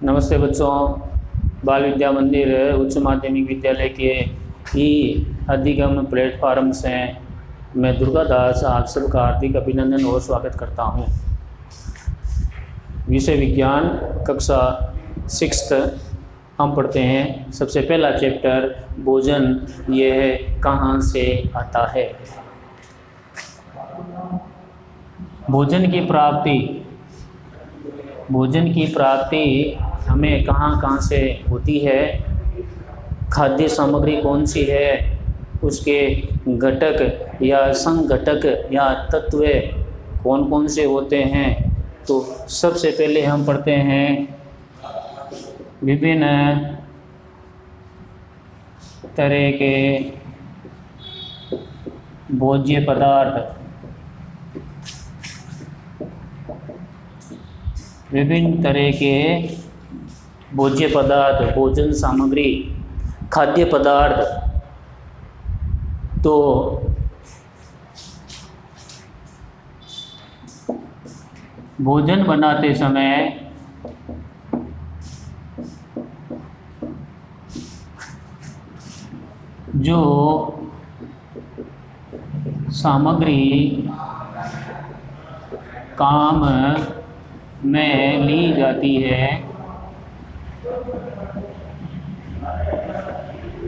नमस्ते बच्चों, बाल विद्या मंदिर उच्च माध्यमिक विद्यालय के ई अधिगम प्लेटफार्म से मैं दुर्गा दास आप सबका हार्दिक अभिनंदन और स्वागत करता हूँ। विषय विज्ञान कक्षा 6th हम पढ़ते हैं। सबसे पहला चैप्टर भोजन, यह कहाँ से आता है। भोजन की प्राप्ति हमें कहाँ से होती है, खाद्य सामग्री कौन सी है, उसके घटक या संघटक या तत्व कौन कौन से होते हैं। तो सबसे पहले हम पढ़ते हैं विभिन्न तरह के भोज्य पदार्थ। विभिन्न तरह के भोज्य पदार्थ, भोजन सामग्री, खाद्य पदार्थ। तो भोजन बनाते समय जो सामग्री काम में ली जाती है,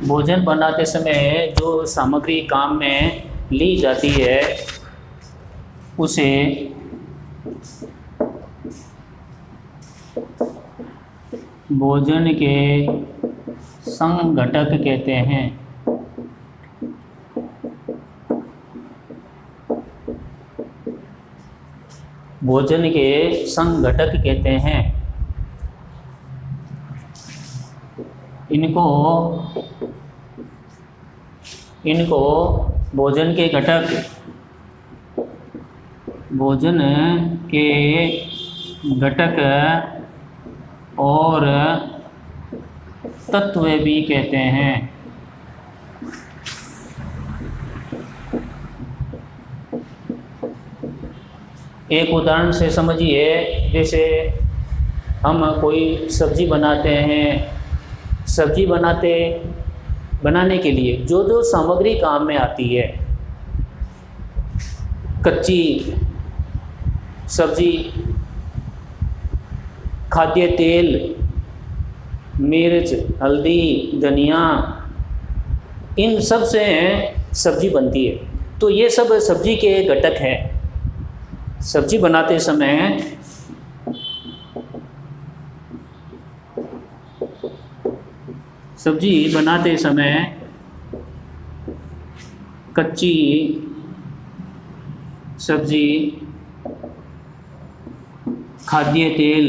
भोजन बनाते समय जो सामग्री काम में ली जाती है उसे भोजन के संघटक कहते हैं। भोजन के संघटक कहते हैं। इनको भोजन के घटक, भोजन के घटक और तत्व भी कहते हैं। एक उदाहरण से समझिए, जैसे हम कोई सब्जी बनाते हैं, सब्जी बनाने के लिए जो जो सामग्री काम में आती है, कच्ची सब्जी, खाद्य तेल, मिर्च, हल्दी, धनिया, इन सब से सब्जी बनती है। तो ये सब सब्जी के घटक हैं। सब्जी बनाते समय कच्ची सब्जी, खाद्य तेल,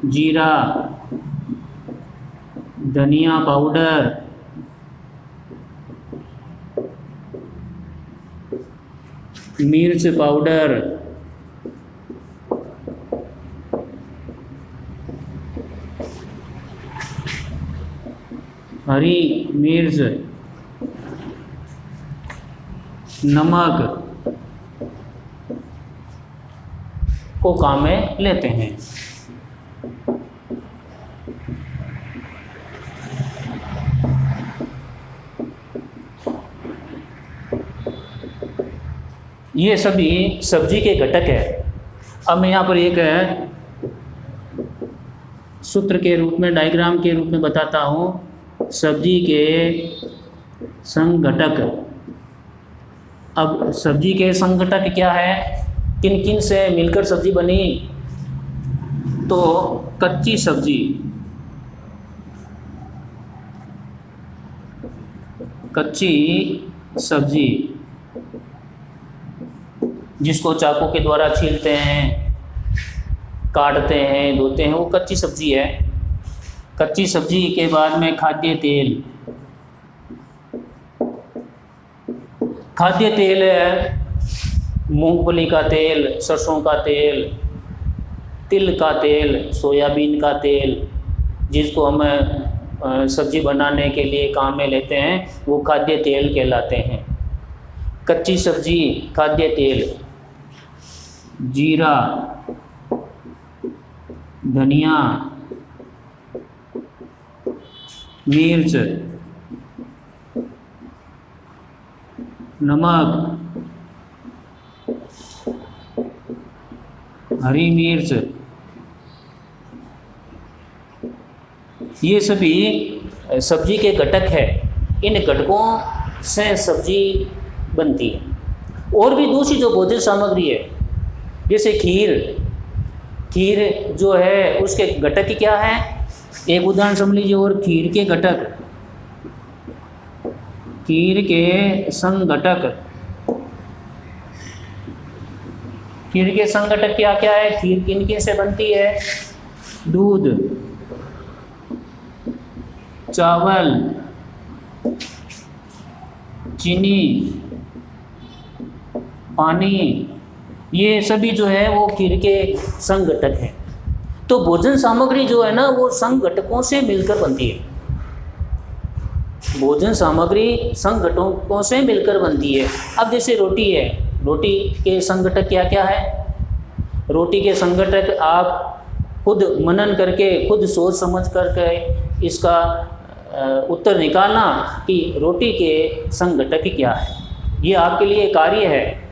जीरा, धनिया पाउडर, मिर्च पाउडर, हरी मिर्च, नमक को काम में लेते हैं। ये सभी सब्जी के घटक है। अब मैं यहाँ पर एक सूत्र के रूप में, डायग्राम के रूप में बताता हूँ सब्जी के संघटक। अब सब्जी के संघटक क्या है, किन किन से मिलकर सब्जी बनी। तो कच्ची सब्जी जिसको चाकू के द्वारा छीलते हैं, काटते हैं, धोते हैं, वो कच्ची सब्जी है। कच्ची सब्जी के बाद में खाद्य तेल है, मूंगफली का तेल, सरसों का तेल, तिल का तेल, सोयाबीन का तेल, जिसको हम सब्जी बनाने के लिए काम में लेते हैं, वो खाद्य तेल कहलाते हैं। कच्ची सब्जी, खाद्य तेल, जीरा, धनिया, मिर्च, नमक, हरी मिर्च, ये सभी सब्जी के घटक है। इन घटकों से सब्जी बनती है। और भी दूसरी जो भोजन सामग्री है, जैसे खीर, खीर जो है उसके घटक क्या है, एक उदाहरण समझ लीजिए। और खीर के घटक, खीर के संघटक, खीर के संघटक क्या क्या है? खीर किन से बनती है? दूध, चावल, चीनी, पानी, ये सभी जो है वो खीर के संघटक हैं। तो भोजन सामग्री जो है ना वो संघटकों से मिलकर बनती है। भोजन सामग्री संघटकों से मिलकर बनती है। अब जैसे रोटी है, रोटी के संघटक क्या क्या है? रोटी के संघटक आप खुद मनन करके, खुद सोच समझ करके इसका उत्तर निकालना कि रोटी के संघटक क्या है। ये आपके लिए कार्य है।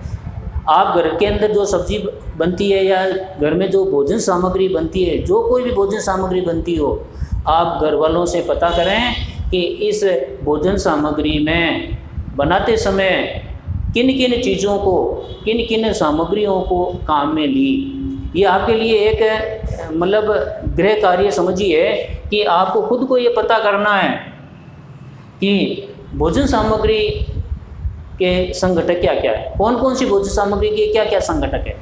आप घर के अंदर जो सब्जी बनती है या घर में जो भोजन सामग्री बनती है, जो कोई भी भोजन सामग्री बनती हो, आप घर वालों से पता करें कि इस भोजन सामग्री में बनाते समय किन किन चीज़ों को, किन किन सामग्रियों को काम में ली। ये आपके लिए एक मतलब गृह कार्य समझिए कि आपको खुद को ये पता करना है कि भोजन सामग्री के संघटक क्या क्या है, कौन कौन सी भोजन सामग्री के क्या क्या संघटक है।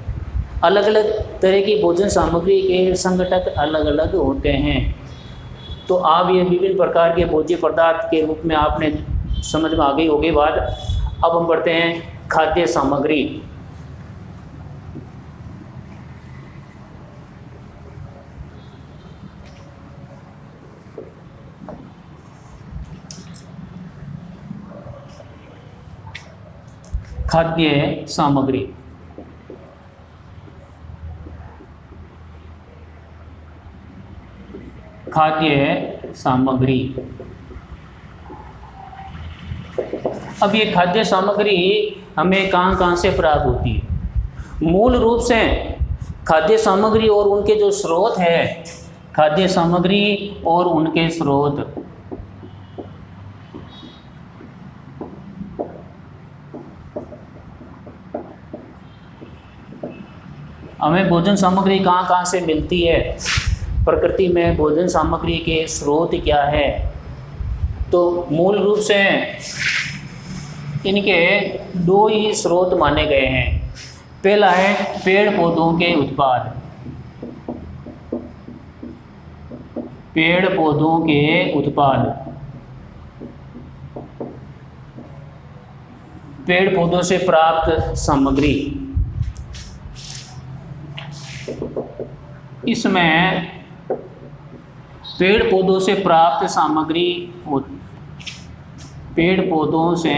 अलग अलग तरह की भोजन सामग्री के संघटक अलग अलग होते हैं। तो आप ये विभिन्न प्रकार के भोज्य पदार्थ के रूप में आपने समझ में आ गई होगी बात। अब हम बढ़ते हैं खाद्य सामग्री। खाद्य सामग्री, खाद्य सामग्री। अब ये खाद्य सामग्री हमें कहाँ से प्राप्त होती है? मूल रूप से खाद्य सामग्री और उनके जो स्रोत है, खाद्य सामग्री और उनके स्रोत, हमें भोजन सामग्री कहाँ से मिलती है? प्रकृति में भोजन सामग्री के स्रोत क्या है? तो मूल रूप से इनके दो ही स्रोत माने गए हैं। पहला है पेड़ पौधों के उत्पाद, पेड़ पौधों के उत्पाद, पेड़ पौधों से प्राप्त सामग्री। इसमें पेड़ पौधों से प्राप्त सामग्री, पेड़ पौधों से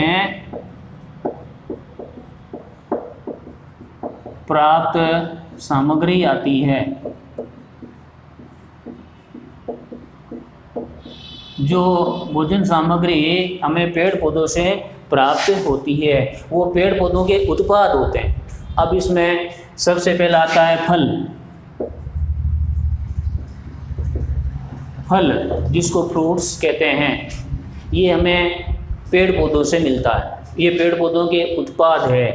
प्राप्त सामग्री आती है। जो भोजन सामग्री हमें पेड़ पौधों से प्राप्त होती है वो पेड़ पौधों के उत्पाद होते हैं। अब इसमें सबसे पहला आता है फल। फल जिसको फ्रूट्स कहते हैं, ये हमें पेड़ पौधों से मिलता है। ये पेड़ पौधों के उत्पाद है।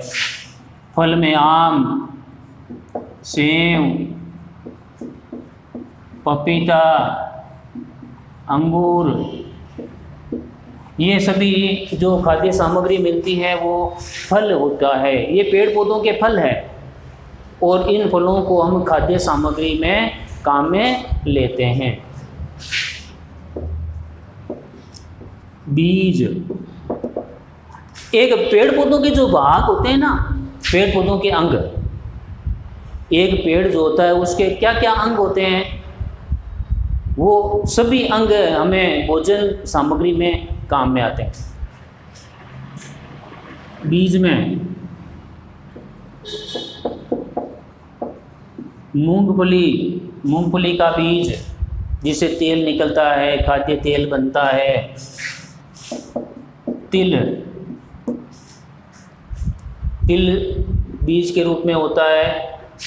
फल में आम, सेब, पपीता, अंगूर, ये सभी जो खाद्य सामग्री मिलती है वो फल होता है। ये पेड़ पौधों के फल है और इन फलों को हम खाद्य सामग्री में काम में लेते हैं। बीज, एक पेड़ पौधों के जो भाग होते हैं ना, पेड़ पौधों के अंग, एक पेड़ जो होता है उसके क्या क्या अंग होते हैं, वो सभी अंग हमें भोजन सामग्री में काम में आते हैं। बीज में मूंगफली का बीज जिससे तेल निकलता है, खाद्य तेल बनता है। तिल बीज के रूप में होता है,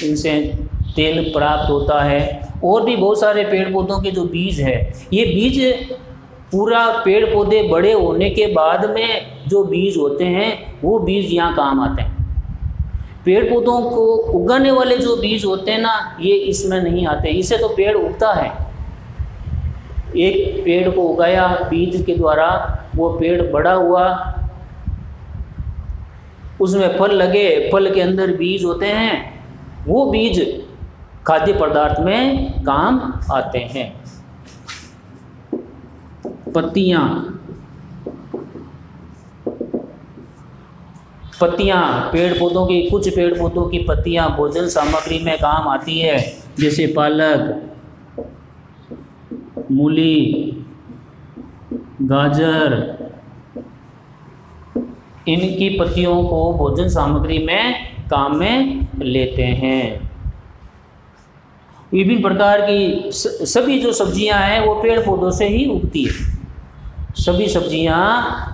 इनसे तेल प्राप्त होता है। और भी बहुत सारे पेड़ पौधों के जो बीज है, ये बीज पूरा पेड़ पौधे बड़े होने के बाद में जो बीज होते हैं वो बीज यहाँ काम आते हैं। पेड़ पौधों को उगाने वाले जो बीज होते हैं ना, ये इसमें नहीं आते। इससे तो पेड़ उगता है, एक पेड़ को उगाया बीज के द्वारा, वो पेड़ बड़ा हुआ, उसमें फल लगे, फल के अंदर बीज होते हैं, वो बीज खाद्य पदार्थ में काम आते हैं। पत्तियां पेड़ पौधों की, कुछ पेड़ पौधों की पत्तियां भोजन सामग्री में काम आती है, जैसे पालक, मूली, गाजर, इनकी पत्तियों को भोजन सामग्री में काम में लेते हैं। विभिन्न प्रकार की सभी जो सब्जियां हैं वो पेड़ पौधों से ही उगती है, सभी सब्जियां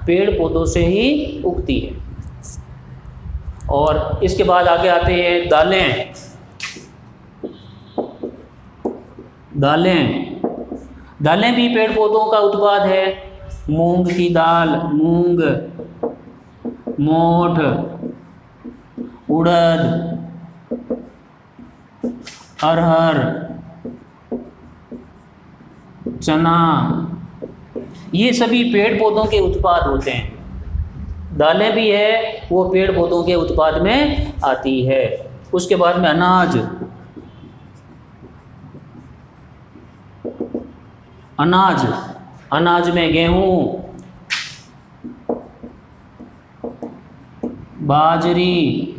पेड़ पौधों से ही उगती है। और इसके बाद आगे आते हैं दालें भी पेड़ पौधों का उत्पाद है। मूंग की दाल, मूंग, मोठ, उड़द, अरहर, चना, ये सभी पेड़ पौधों के उत्पाद होते हैं। दालें भी है, वो पेड़ पौधों के उत्पाद में आती है। उसके बाद में अनाज में गेहूं, बाजरी,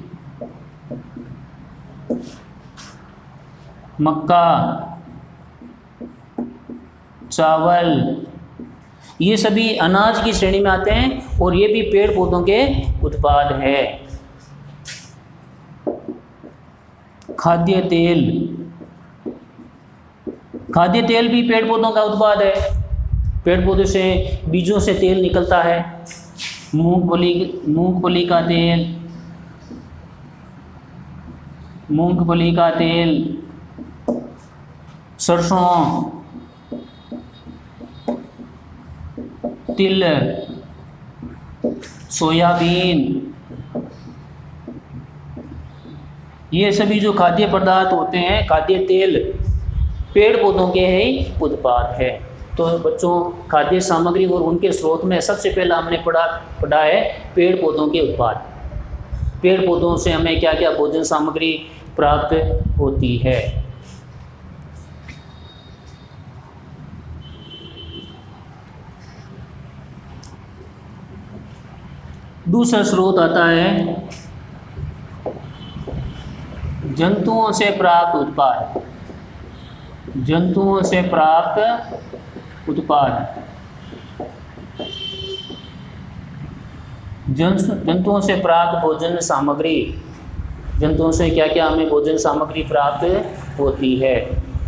मक्का, चावल, ये सभी अनाज की श्रेणी में आते हैं और ये भी पेड़ पौधों के उत्पाद है। खाद्य तेल भी पेड़ पौधों का उत्पाद है। पेड़ पौधे से, बीजों से तेल निकलता है। मूंगफली का तेल, सरसों, तिल, सोयाबीन, ये सभी जो खाद्य पदार्थ होते हैं, खाद्य तेल, पेड़ पौधों के ही उत्पाद है। तो बच्चों, खाद्य सामग्री और उनके स्रोत में सबसे पहला हमने पढ़ा है पेड़ पौधों के उत्पाद। पेड़ पौधों से हमें क्या क्या भोजन सामग्री प्राप्त होती है। दूसरा स्रोत आता है जंतुओं से प्राप्त उत्पाद। जंतुओं से प्राप्त भोजन सामग्री। जंतुओं से क्या क्या हमें भोजन सामग्री प्राप्त होती है।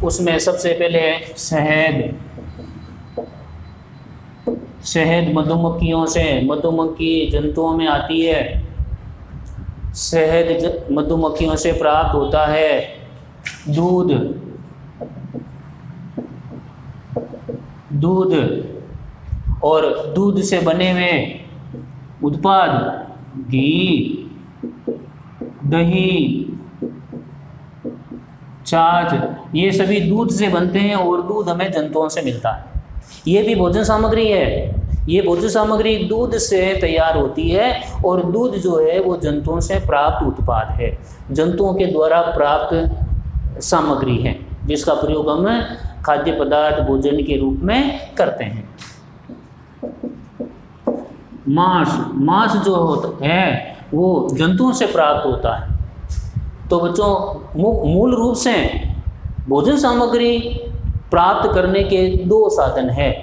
उसमें सबसे पहले शहद मधुमक्खियों से, मधुमक्खी जंतुओं में आती है। शहद मधुमक्खियों से प्राप्त होता है। दूध और दूध से बने हुए उत्पाद, घी, दही, छाछ, ये सभी दूध से बनते हैं और दूध हमें जंतुओं से मिलता है। ये भी भोजन सामग्री है। ये भोजन सामग्री दूध से तैयार होती है और दूध जो है वो जंतुओं से प्राप्त उत्पाद है, जंतुओं के द्वारा प्राप्त सामग्री है, जिसका प्रयोग हम खाद्य पदार्थ भोजन के रूप में करते हैं। मांस जो होता है वो जंतुओं से प्राप्त होता है। तो बच्चों, मूल रूप से भोजन सामग्री प्राप्त करने के दो साधन हैं।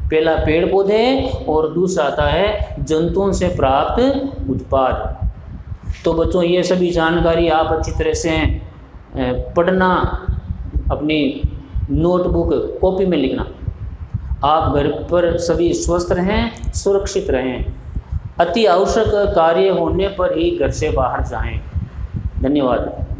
पहला पेड़ पौधे और दूसरा आता है जंतुओं से प्राप्त उत्पाद। तो बच्चों ये सभी जानकारी आप अच्छी तरह से पढ़ना, अपनी नोटबुक कॉपी में लिखना। आप घर पर सभी स्वस्थ रहें, सुरक्षित रहें। अति आवश्यक कार्य होने पर ही घर से बाहर जाएं। धन्यवाद।